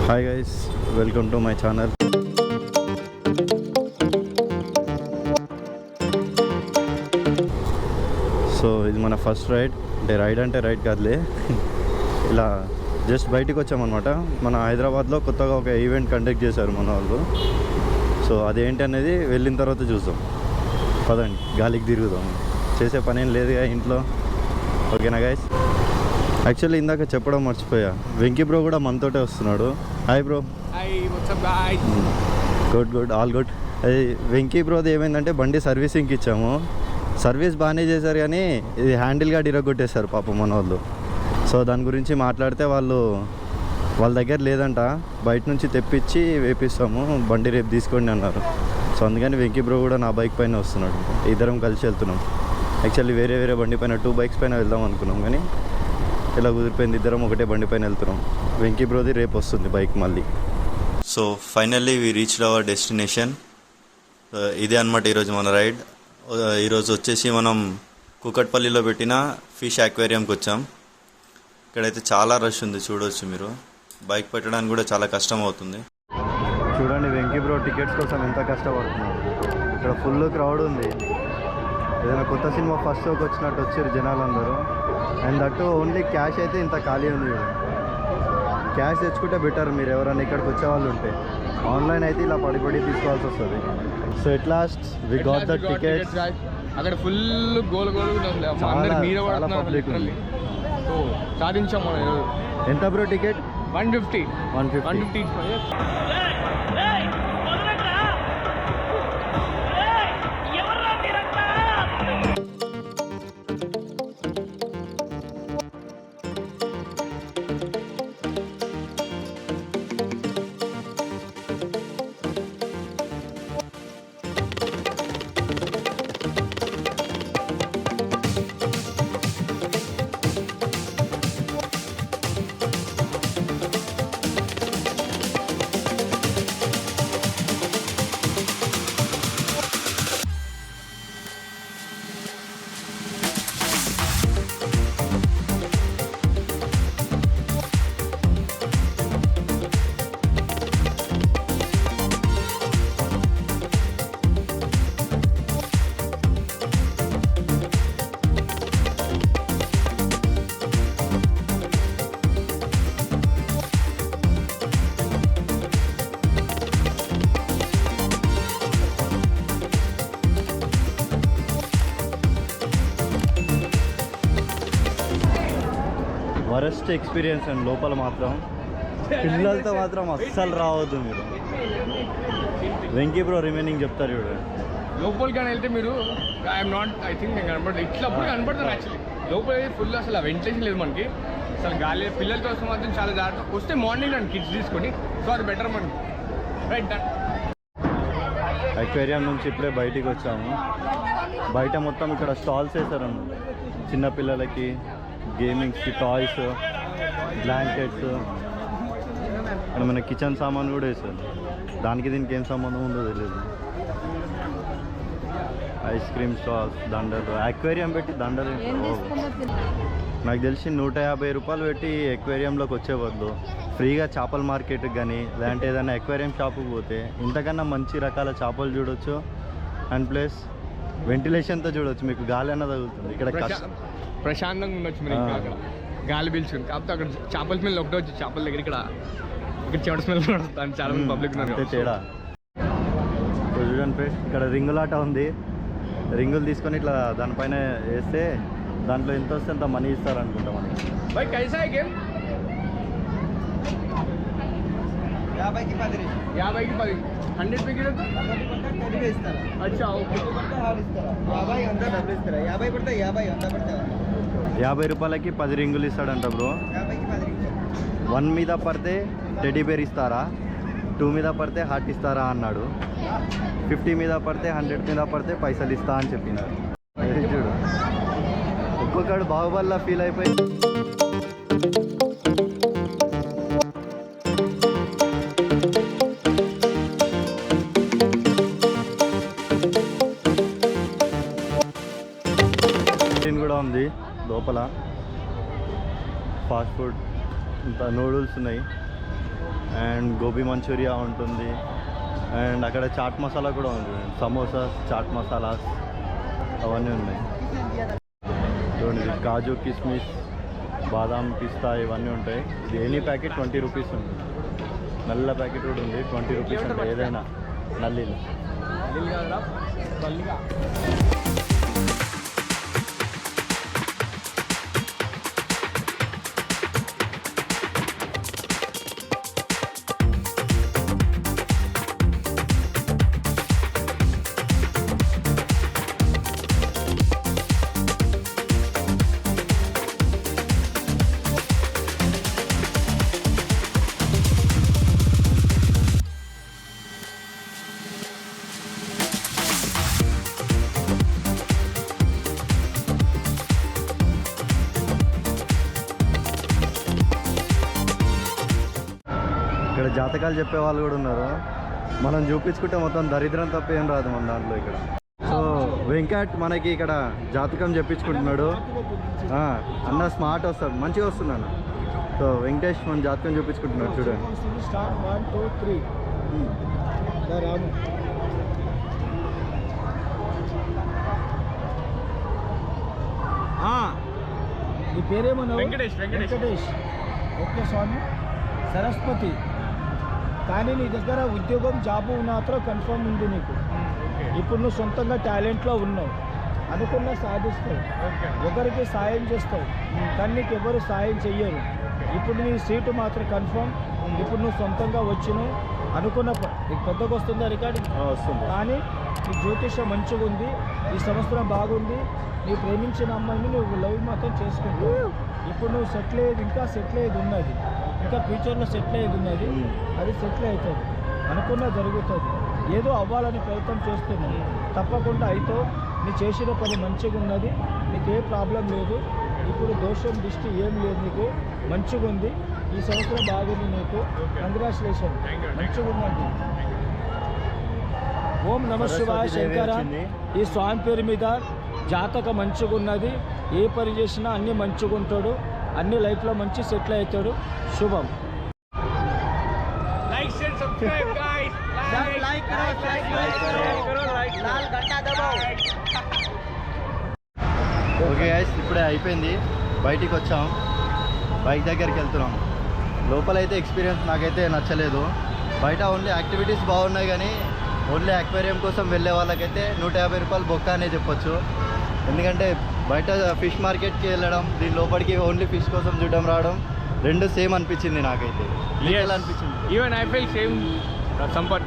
Hi guys, welcome to my channel. So ఇది మన first ride. అంటే రైడ్ కాదులే, ఇలా జస్ట్ బయటికి వచ్చామన్నమాట. మన హైదరాబాద్లో కొత్తగా ఒక ఈవెంట్ కండక్ట్ చేశారు మన వాళ్ళు. సో అదేంటి అనేది వెళ్ళిన తర్వాత చూద్దాం. పదండి, గాలికి తిరుగుదాం. చేసే పని ఏం లేదుగా ఇంట్లో. ఓకేనా గైస్? యాక్చువల్లీ ఇందాక చెప్పడం మర్చిపోయా, వెంకీ బ్రో కూడా మనతోటే వస్తున్నాడు. Hi bro. Good, all good. అది వెంకీ బ్రోది ఏమైందంటే బండి సర్వీసింగ్కి ఇచ్చాము. సర్వీస్ బాగానే చేశారు, కానీ ఇది హ్యాండిల్గా ఇరగొట్టేశారు పాపం మన వాళ్ళు. సో దాని గురించి మాట్లాడితే వాళ్ళ దగ్గర లేదంట, బయట నుంచి తెప్పించి వేపిస్తాము, బండి రేపు తీసుకోండి అన్నారు. సో అందుకని వెంకీ బ్రో కూడా నా బైక్ పైన వస్తున్నాడు. ఇద్దరం కలిసి వెళ్తున్నాం. యాక్చువల్లీ వేరే బండి పైన 2 బైక్స్ పైన వెళ్దాం అనుకున్నాం, కానీ ఇలా కుదిరిపోయింది. ఇద్దరం ఒకటే బండి పైన వెళ్తున్నాం. వెంకీ బ్రోది రేపు వస్తుంది బైక్ మళ్ళీ. So finally we reached hour destination. ఇదే అనమాట ఈరోజు మన రైడ్. ఈరోజు వచ్చేసి మనం కూకట్పల్లిలో పెట్టిన ఫిష్ అక్వేరియంకి వచ్చాం. ఇక్కడైతే చాలా రష్ ఉంది, చూడవచ్చు మీరు. బైక్ పెట్టడానికి కూడా చాలా కష్టం అవుతుంది. చూడండి వెంకీ బ్రో టికెట్స్ కోసం ఎంత కష్టపడుతున్నారు. ఇక్కడ ఫుల్ క్రౌడ్ ఉంది. ఏదైనా కొత్త సినిమా ఫస్ట్ షోకి వచ్చినట్టు వచ్చారు జనాలందరూ. అండ్ దట్టు ఓన్లీ క్యాష్ అయితే ఇంత ఖాళీ ఉంది. క్యాష్ తెచ్చుకుంటే బెటర్ మీరు ఎవరైనా ఇక్కడికి వచ్చే వాళ్ళు ఉంటే. ఆన్లైన్ అయితే ఇలా పడి తీసుకోవాల్సి వస్తుంది. So at last we got the tickets. అక్కడ ఫుల్ గోల్ చాలా పబ్లిక్ ఉంది. సో సాధించాం మనం. ఎంత bro ticket? 150. Worst experience and లోపల మాత్రం పిల్లలతో మాత్రం అస్సలు రావద్దు మీరు. వెంకీ బ్రో రిమైనింగ్ చెప్తారు చూడండి. లోపలికి అని వెళ్తే మీరు ఐ థింక్ నేను కనబడదు, ఇట్లా అప్పుడు కనబడతాను. యాక్చువల్లీ లోపల ఫుల్ అసలు వెంటిలేషన్ లేదు మనకి, అసలు గాలి. పిల్లలతో వస్తే మాత్రం చాలా జాగ్రత్త. వస్తే మార్నింగ్ నన్ను కిడ్స్ తీసుకొని, సో అది బెటర్ మనకి. Right done. అక్వేరియం నుంచి ఇప్పుడే బయటికి వచ్చాము. బయట మొత్తం ఇక్కడ స్టాల్స్ వేసారు చిన్నపిల్లలకి, గేమింగ్స్కి టాయ్స్, బ్లాంకెట్స్, అండ్ మన కిచెన్ సామాన్ కూడా వేసారు. దానికి దీనికి ఏం సంబంధం ఉందో తెలియదు. ఐస్ క్రీమ్ స్టాల్స్, దండలు, అక్వేరియం పెట్టి దండలు. నాకు తెలిసి 150 రూపాయలు పెట్టి అక్వేరియంలోకి వచ్చే బదులు ఫ్రీగా చేపల మార్కెట్కి కానీ లేదంటే ఏదైనా అక్వేరియం షాపుకి పోతే ఇంతకన్నా మంచి రకాల చేపలు చూడొచ్చు. అండ్ ప్లస్ వెంటిలేషన్తో చూడొచ్చు, మీకు గాలి అన్న తగులుతుంది. ఇక్కడ ప్రశాంతంగా ఉండొచ్చు మీరు. అక్కడ గాలి పీల్చుకుని. కాకపోతే అక్కడ చేపల స్మెల్ ఒకటే వచ్చి చేపల దగ్గర ఇక్కడ చెమట స్మెల్ వస్తుంది. చాలా మంది పబ్లిక్ అంతే తేడా. చూడండి ఫ్రెండ్స్, ఇక్కడ రింగులాట ఉంది. రింగులు తీసుకొని ఇట్లా దానిపైన వేస్తే దాంట్లో ఎంత వస్తే అంత మనీ ఇస్తారు అనుకుంటా మనకి. బైక్ కైసా है गेम? 50 की 10. 100 पे गिरे तो 10 पे ఇస్తారు. अच्छा ओके. 50 अंदर डबल ఇస్తారు. 50 పడతా 50 अंदर పడతా. 50 రూపాయలకి 10 రింగులు ఇస్తాడంట బ్రో. 50 की 10 రింగులు. 1 మీద పడితే టెడ్డీ బేర్ ఇస్తారా, 2 మీద పడితే హార్ట్ ఇస్తారా అన్నాడు. 50 మీద పడితే 100 మీద పడితే పైసలు ఇస్తా అని చెప్పినారు. చూడు, ఒక్కొక్కడు బాహుబలిలా ఫీల్ అయిపోయి కూడా ఉంది లోపల. ఫాస్ట్ ఫుడ్, ఇంత నూడిల్స్ ఉన్నాయి. అండ్ గోబీ మంచూరియా ఉంటుంది. అండ్ అక్కడ చాట్ మసాలా కూడా ఉంది, సమోసాస్, చాట్ మసాలాస్ అవన్నీ ఉన్నాయి. చూడండి, కాజు, కిస్మిస్, బాదాం, పిస్తా ఇవన్నీ ఉంటాయి. ఇది ఎనీ ప్యాకెట్ 20 రూపీస్ ఉంది. నల్ల ప్యాకెట్ కూడా ఉంది, 20 రూపీస్ ఉంటుంది ఏదైనా నల్లీలు. ఇక్కడ జాతకాలు చెప్పే వాళ్ళు కూడా ఉన్నారు. మనం చూపించుకుంటే మొత్తం దరిద్రం తప్ప ఏం రాదు మన దాంట్లో ఇక్కడ. సో వెంకట్ మనకి ఇక్కడ జాతకం చెప్పించుకుంటున్నాడు. అన్న స్మార్ట్ వస్తాడు, మంచిగా వస్తున్నాను. సో వెంకటేష్ మన జాతకం చూపించుకుంటున్నాడు చూడండి. స్టార్ట్ 1 2 3 రాము. నీ పేరేమన్నా? వెంకటేష్. ఓకే స్వామి. సరస్వతి. కానీ నీ దగ్గర ఉద్యోగం, జాబు మాత్రం కన్ఫర్మ్ ఉంది నీకు. ఇప్పుడు నువ్వు సొంతంగా టాలెంట్లో ఉన్నావు, అనుకున్న సాధిస్తావు, ఒకరికి సాయం చేస్తావు, కానీ నీకు ఎవరు సాయం చెయ్యరు. ఇప్పుడు నీ సీటు మాత్రం కన్ఫర్మ్. ఇప్పుడు నువ్వు సొంతంగా వచ్చినావు, అనుకున్న నీకు పెద్దగా వస్తుందా రికార్డింగ్ వస్తుంది. కానీ నీ జ్యోతిషం మంచిగా ఉంది, ఈ సంవత్సరం బాగుంది. నీ ప్రేమించిన అమ్మాయిని నువ్వు లవ్ మాత్రం చేసుకుంటావు. ఇప్పుడు నువ్వు సెటిల్ అయ్యేది, ఇంకా సెటిల్ అయ్యేది ఉన్నది, ఇంకా ఫ్యూచర్లో సెటిల్ అయ్యేది ఉన్నది. అది సెటిల్ అవుతుంది, అనుకున్న జరుగుతుంది. ఏదో అవ్వాలని ప్రయత్నం చేస్తున్నావు, తప్పకుండా అయితే నీ చేసిన పని మంచిగా ఉన్నది, నీకు ఏ ప్రాబ్లం లేదు. ఇప్పుడు దోషం దిష్టి ఏం లేదు, నీకు మంచిగా ఉంది. ఈ సంవత్సరం బాగుంది నీకు. కంగ్రాచులేషన్, మంచిగా ఉందండి. ఓం నమ శివాయ శంకర. ఈ స్వామి పేరు మీద జాతక మంచిగా ఉన్నది. ఏ పని చేసినా అన్నీ మంచిగా ఉంటాడు, అన్ని లైఫ్లో మంచి సెటిల్ అవుతాడు. శుభం. ఓకే గైస్, ఇప్పుడే అయిపోయింది, బయటికి వచ్చాం, బైక్ దగ్గరికి వెళ్తున్నాం. లోపలైతే ఎక్స్పీరియన్స్ నాకైతే నచ్చలేదు. బయట ఓన్లీ యాక్టివిటీస్ బాగున్నాయి, కానీ ఓన్లీ అక్వేరియం కోసం వెళ్ళే వాళ్ళకైతే 150 రూపాయలు బొక్క అనే చెప్పొచ్చు. ఎందుకంటే బయట ఫిష్ మార్కెట్కి వెళ్ళడం, దీని లోపలికి ఓన్లీ ఫిష్ కోసం చూడడం రావడం రెండు సేమ్ అనిపించింది నాకైతే. అనిపించింది even I feel same Sampath.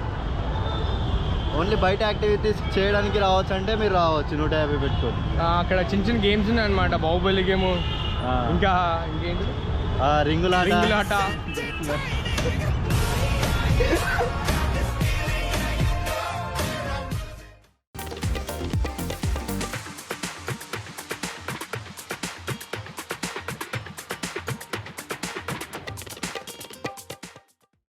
Only బయట యాక్టివిటీస్ చేయడానికి రావచ్చు అంటే మీరు రావచ్చు 150 పెట్టుకోండి. అక్కడ చిన్న చిన్న గేమ్స్ ఉన్నాయి అనమాట, బాహుబలి గేమ్, ఇంకా ఇంకేంటి రింగులాట.